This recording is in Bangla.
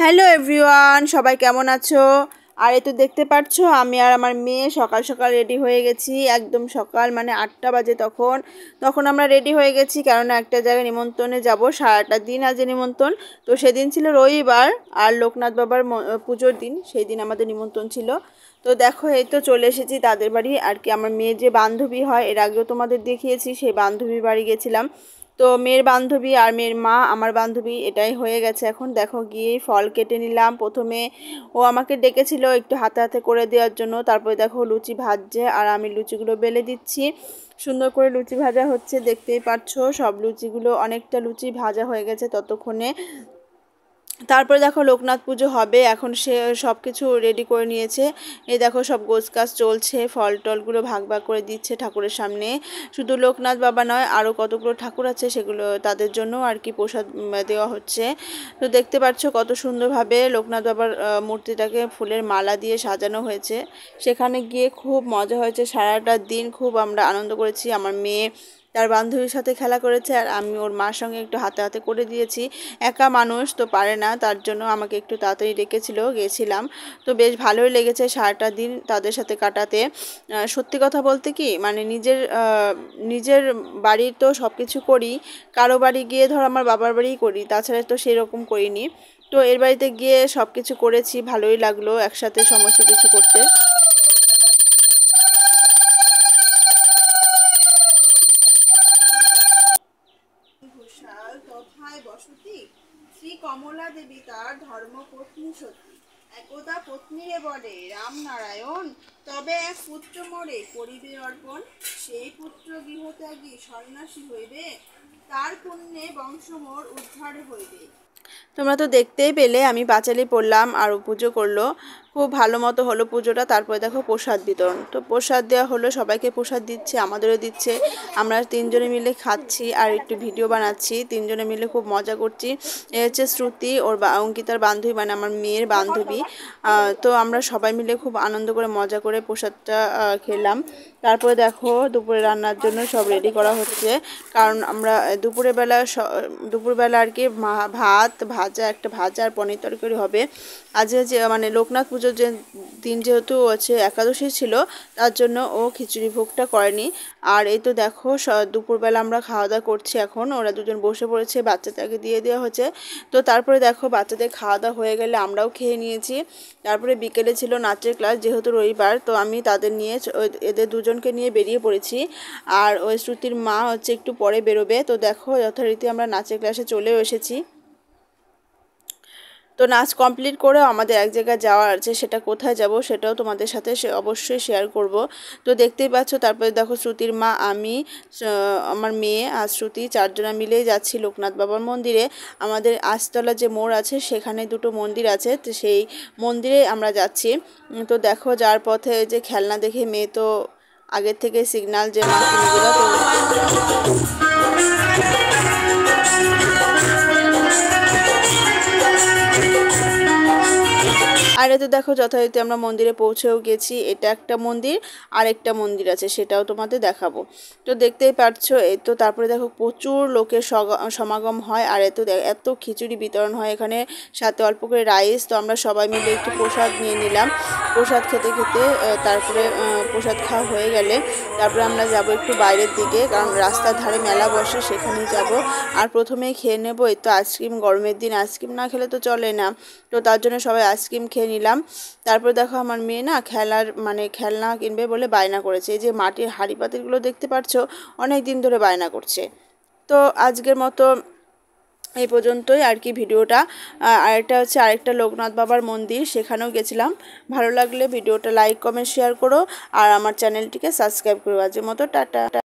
হ্যালো এভরিওয়ান, সবাই কেমন আছো? আর এই তো দেখতে পাচ্ছ আমি আর আমার মেয়ে সকাল সকাল রেডি হয়ে গেছি। একদম সকাল মানে 8টা বাজে তখন আমরা রেডি হয়ে গেছি, কেননা একটা জায়গায় নিমন্ত্রণে যাব। সারাটা দিন আজ নিমন্ত্রণ। তো সেদিন ছিল রবিবার আর লোকনাথ বাবার পুজোর দিন, সেই দিন আমাদের নিমন্ত্রণ ছিল। তো দেখো এই তো চলে এসেছি তাদের বাড়ি। আর কি আমার মেয়ের যে বান্ধবী হয়, এর আগেও তোমাদের দেখিয়েছি, সেই বান্ধবীর বাড়ি গেছিলাম। তো মেয়ের বান্ধবী আর মেয়ের মা আমার বান্ধবী, এটাই হয়ে গেছে। এখন দেখো গিয়ে ফল কেটে নিলাম। প্রথমে ও আমাকে ডেকেছিল একটু হাতে হাতে করে দেওয়ার জন্য। তারপরে দেখো লুচি ভাজছে আর আমি লুচিগুলো বেলে দিচ্ছি। সুন্দর করে লুচি ভাজা হচ্ছে, দেখতেই পাচ্ছো। সব লুচিগুলো অনেকটা লুচি ভাজা হয়ে গেছে ততক্ষণে। তারপরে দেখো লোকনাথ পুজো হবে, এখন সে সব কিছু রেডি করে নিয়েছে। এই দেখো সব গোছগাছ চলছে, ফল টলগুলো ভাগ ভাগ করে দিচ্ছে ঠাকুরের সামনে। শুধু লোকনাথ বাবা নয়, আরও কতগুলো ঠাকুর আছে, সেগুলো তাদের জন্য আর কি প্রসাদ দেওয়া হচ্ছে। তো দেখতে পাচ্ছ কত সুন্দরভাবে লোকনাথ বাবার মূর্তিটাকে ফুলের মালা দিয়ে সাজানো হয়েছে। সেখানে গিয়ে খুব মজা হয়েছে, সারাটা দিন খুব আমরা আনন্দ করেছি। আমার মেয়ে তার বান্ধবীর সাথে খেলা করেছে আর আমি ওর মার সঙ্গে একটু হাতে হাতে করে দিয়েছি। একা মানুষ তো পারে না, তার জন্য আমাকে একটু তাড়াতাড়ি ডেকেছিল, গেছিলাম। তো বেশ ভালোই লেগেছে সারাটা দিন তাদের সাথে কাটাতে। সত্যি কথা বলতে কি মানে নিজের বাড়ির তো সব কিছু করি, কারো বাড়ি গিয়ে ধর আমার বাবার বাড়িই করি, তাছাড়া তো সেরকম করিনি। তো এর বাড়িতে গিয়ে সব কিছু করেছি, ভালোই লাগলো একসাথে সমস্ত কিছু করতে। ঘোষাল তথায় বসতি, শ্রী কমলা দেবী তার ধর্মপত্নী সতী। একদা পত্নীরে বলে রামনারায়ণ, তবে এক পুত্র মোরে করিবে অর্পণ। সেই পুত্র গৃহত্যাগী সন্ন্যাসী হইবে, তার পুণ্যে বংশ মোর উদ্ধার হইবে। তোমরা তো দেখতেই পেলে আমি পাঁচালি পড়লাম আর ও পুজো করলো। খুব ভালো মতো হলো পুজোটা। তারপরে দেখো প্রসাদ বিতরণ, তো প্রসাদ দেওয়া হলো, সবাইকে প্রসাদ দিচ্ছে, আমাদেরও দিচ্ছে। আমরা তিনজনে মিলে খাচ্ছি আর একটু ভিডিও বানাচ্ছি, তিনজনে মিলে খুব মজা করছি। এ হচ্ছে শ্রুতি, ওর অঙ্কিতার বান্ধবী, মানে আমার মেয়ের বান্ধবী। তো আমরা সবাই মিলে খুব আনন্দ করে মজা করে প্রসাদটা খেলাম। তারপরে দেখো দুপুরে রান্নার জন্য সব রেডি করা হচ্ছে, কারণ আমরা দুপুরবেলা আর কি ভাত ভাজা, একটা ভাজা আর পনির তরকারি হবে। আজ যে মানে লোকনাথ পুজোর যে দিন যেহেতু হচ্ছে একাদশী ছিল, তার জন্য ও খিচুড়ি ভোগটা করেনি। আর এই তো দেখো দুপুরবেলা আমরা খাওয়া দাওয়া করছি, এখন ওরা দুজন বসে পড়েছে, বাচ্চাটাকে দিয়ে দেওয়া হচ্ছে। তো তারপরে দেখো বাচ্চাদের খাওয়া দাওয়া হয়ে গেলে আমরাও খেয়ে নিয়েছি। তারপরে বিকেলে ছিল নাচের ক্লাস, যেহেতু রবিবার, তো আমি তাদের নিয়ে এদের দুজনকে নিয়ে বেরিয়ে পড়েছি। আর ওই শ্রুতির মা হচ্ছে একটু পরে বেরোবে। তো দেখো যথারীতি আমরা নাচের ক্লাসে চলেও এসেছি। তো নাচ কমপ্লিট করেও আমাদের এক জায়গায় যাওয়ার আছে, সেটা কোথায় যাব সেটাও তোমাদের সাথে অবশ্যই শেয়ার করব। তো দেখতেই পাচ্ছ তারপরে দেখো শ্রুতির মা, আমি, আমার মেয়ে আর শ্রুতি চারজনা মিলেই যাচ্ছি লোকনাথ বাবার মন্দিরে। আমাদের আঁশতলা যে মোড় আছে সেখানে দুটো মন্দির আছে, তো সেই মন্দিরে আমরা যাচ্ছি। তো দেখো যার পথে যে খেলনা দেখে মেয়ে তো আগের থেকে সিগনাল যে মা কিনে দিল। আর এতে দেখো যথারীতি আমরা মন্দিরে পৌঁছেও গেছি। এটা একটা মন্দির, আর একটা মন্দির আছে, সেটাও তোমাদের দেখাবো। তো দেখতেই পারছো এই তো। তারপরে দেখো প্রচুর লোকের সমাগম হয়, আর এত খিচুড়ি বিতরণ হয় এখানে, সাথে অল্প করে রাইস। তো আমরা সবাই মিলে একটু প্রসাদ নিয়ে নিলাম। প্রসাদ খেতে খেতে তারপরে প্রসাদ খাওয়া হয়ে গেলে তারপরে আমরা যাব একটু বাইরের দিকে, কারণ রাস্তার ধারে মেলা বসে, সেখানেই যাব। আর প্রথমেই খেয়ে নেবো এই তো আইসক্রিম, গরমের দিন আইসক্রিম না খেলে তো চলে না। তো তার জন্য সবাই আইসক্রিম খেয়ে নিলাম। তারপর দেখো আমার মেয়ে না খেলনা কিনবে বলে বায়না করেছে। এই যে মাটির হাঁড়ি পাতিলগুলো দেখতে পাচ্ছ, অনেক দিন ধরে বায়না করছে। তো আজকের মতো এই পর্যন্তই আর কি ভিডিওটা। আরেকটা হচ্ছে আরেকটা লোকনাথ বাবার মন্দির, সেখানেও গেছিলাম। ভালো লাগলে ভিডিওটা লাইক কমেন্ট শেয়ার করো আর আমার চ্যানেলটিকে সাবস্ক্রাইব করো। আজকের মতো টাটা।